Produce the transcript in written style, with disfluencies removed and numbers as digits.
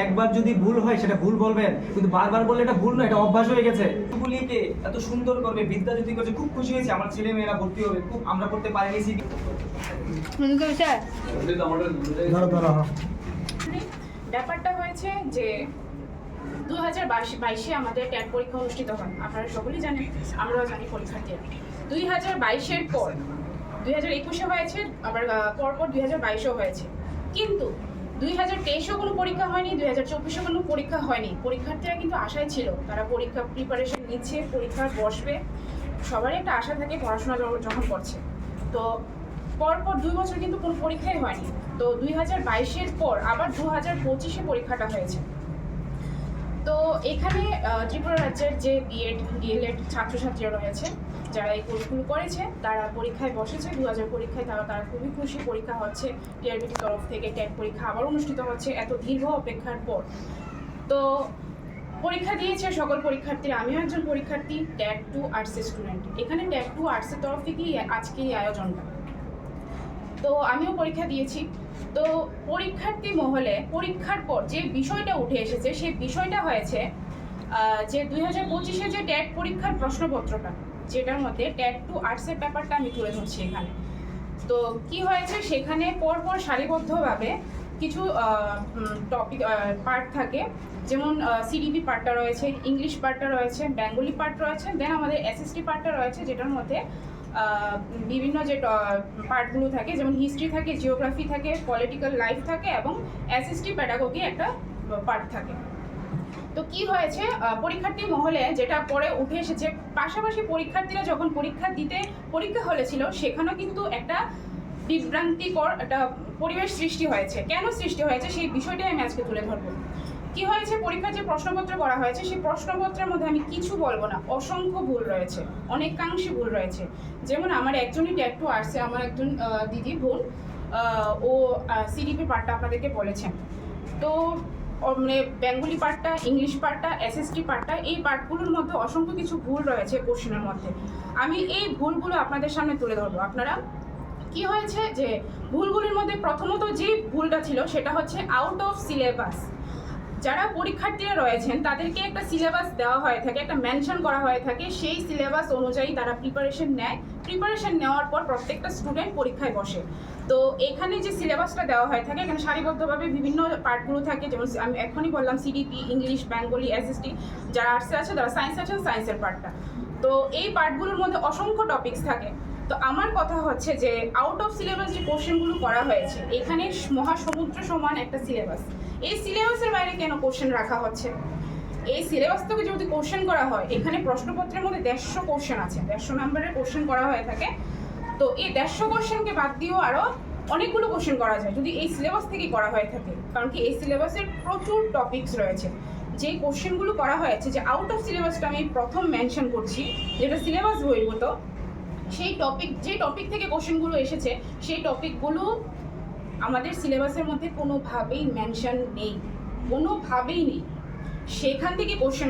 একবার যদি ভুল হয় সেটা ভুল বলবেন, কিন্তু বারবার বললে এটা ভুল না, এটা অভ্যাস হয়ে গেছে। এগুলিকে এত সুন্দর করবে, বিদ্যা যদি করছে, খুব খুশি হয়েছে। আমার ছেলে মেয়েরা ভর্তি হবে, খুব আমরা করতে পারিনি। ব্যাপারটা হয়েছে যে 2022-এ আমাদের ট্যাট পরীক্ষা অনুষ্ঠিত হয়, আপনারা সকলেই জানেন, আমরাও জানি পরীক্ষার্থীরা। 2022-এর পর 2021-এ হয়েছে, আবার পরপর 2022-এও হয়েছে, কিন্তু 2023-এও কোনো পরীক্ষা হয়নি, 2024-এও কোনো পরীক্ষা হয়নি। পরীক্ষার্থীরা কিন্তু আশায় ছিল, তারা পরীক্ষা প্রিপারেশন নিচ্ছে, পরীক্ষা বসবে, সবারই একটা আশা থাকে পড়াশোনা যখন করছে। তো পরপর 2 বছর কিন্তু কোনো পরীক্ষাই হয়নি। তো 2022-এর পর আবার 2025-এ পরীক্ষাটা হয়েছে। তো এখানে ত্রিপুরা রাজ্যের যে বিএড ডিএলএড ছাত্রছাত্রীরা রয়েছে, যারা এই কোর্সগুলো করেছে, তারা পরীক্ষায় বসেছে। 2000 পরীক্ষায় তারা খুবই খুশি। পরীক্ষা হচ্ছে, টিআরবিটির তরফ থেকে ট্যাট পরীক্ষা আবার অনুষ্ঠিত হচ্ছে এত দীর্ঘ অপেক্ষার পর। তো পরীক্ষা দিয়েছে সকল পরীক্ষার্থীরা। আমিও একজন পরীক্ষার্থী, ট্যাট 2 আর্টসের স্টুডেন্ট। এখানে ট্যাট 2 আর্টসের তরফ থেকেই আজকে এই আয়োজনটা। তো আমিও পরীক্ষা দিয়েছি। তো পরীক্ষার্থী মহলে পরীক্ষার পর যে বিষয়টা উঠে এসেছে, সেই বিষয়টা হয়েছে যে 2025-এ যে ট্যাট পরীক্ষার প্রশ্নপত্রটা, যেটার মধ্যে ট্যাট 2 আর্টসের ব্যাপারটা আমি তুলে ধরছি এখানে। তো কি হয়েছে, সেখানে পরপর সারিবদ্ধভাবে কিছু টপিক পার্ট থাকে, যেমন সিডিপি পার্টটা রয়েছে, ইংলিশ পার্টটা রয়েছে, বেঙ্গলি পার্ট রয়েছে, দেন আমাদের এসএসটি পার্টটা রয়েছে, যেটার মধ্যে বিভিন্ন যে পার্টগুলো থাকে, যেমন হিস্ট্রি থাকে, জিওগ্রাফি থাকে, পলিটিক্যাল লাইফ থাকে, এবং এসএসটি প্যাডাগোগি একটা পার্ট থাকে। তো কি হয়েছে, পরীক্ষার্থী মহলে যেটা পরে উঠে এসেছে, পাশাপাশি পরীক্ষার্থীরা যখন পরীক্ষা হলে ছিল, সেখানেও কিন্তু একটা বিভ্রান্তিকর একটা পরিবেশ সৃষ্টি হয়েছে। কেন সৃষ্টি হয়েছে সেই বিষয়টাই আমি আজকে তুলে ধরবো। কি হয়েছে, পরীক্ষার যে প্রশ্নপত্র করা হয়েছে, সেই প্রশ্নপত্রের মধ্যে আমি কিছু বলবো না, অসংখ্য ভুল রয়েছে, অনেকাংশে ভুল রয়েছে। যেমন আমার একজনই ট্যাট 2 আর্টসে, আমার একজন দিদি বোন, ও সিডিপি পার্টটা আপনাদেরকে বলেছেন। তো মানে বেঙ্গলি পার্টটা, ইংলিশ পার্টটা, এসএসটি পার্টটা, এই পার্টগুলোর মধ্যে অসংখ্য কিছু ভুল রয়েছে কোশ্চেনের মধ্যে। আমি এই ভুলগুলো আপনাদের সামনে তুলে ধরবো। আপনারা কি হয়েছে যে ভুলগুলির মধ্যে প্রথমত যে ভুলটা ছিল, সেটা হচ্ছে আউট অফ সিলেবাস। যারা পরীক্ষার্থীরা রয়েছেন তাদেরকে একটা সিলেবাস দেওয়া হয়ে থাকে, একটা মেনশন করা হয়ে থাকে, সেই সিলেবাস অনুযায়ী তারা প্রিপারেশন নেয়। প্রিপারেশন নেওয়ার পর প্রত্যেকটা স্টুডেন্ট পরীক্ষায় বসে। তো এখানে যে সিলেবাসটা দেওয়া হয়ে থাকে, এখানে সারিবদ্ধভাবে বিভিন্ন পার্টগুলো থাকে, যেমন আমি এখনই বললাম সিডিপি, ইংলিশ, বেঙ্গলি, এসএসটি। যারা আর্টসে আছে, যারা সায়েন্স আছেন, সায়েন্সের পার্টটা। তো এই পার্টগুলোর মধ্যে অসংখ্য টপিকস থাকে। তো আমার কথা হচ্ছে যে আউট অফ সিলেবাস যে কোশ্চেনগুলো করা হয়েছে, এখানে মহাসমুদ্র সমান একটা সিলেবাস, এই সিলেবাসের বাইরে কেন কোশ্চেন রাখা হচ্ছে? এই সিলেবাস থেকে যদি কোশ্চেন করা হয়, এখানে প্রশ্নপত্রের মধ্যে 150 কোশ্চেন আছে, 150 নাম্বারের কোশ্চেন করা হয়ে থাকে। তো এই 150 কোশ্চেনকে বাদ দিয়েও আরও অনেকগুলো কোশ্চেন করা যায় যদি এই সিলেবাস থেকেই করা হয়ে থাকে। কারণ কি, এই সিলেবাসের প্রচুর টপিকস রয়েছে। যে কোশ্চেনগুলো করা হয়েছে, যে আউট অফ সিলেবাসটা আমি প্রথম মেনশন করছি, যেটা সিলেবাস বহির্ভূত, সেই যে টপিক থেকে কোশ্চেনগুলো এসেছে, সেই টপিকগুলো আমাদের সিলেবাসের মধ্যে কোনোভাবেই মেনশন নেই, কোনোভাবেই নেই। সেখান থেকে কোশ্চেন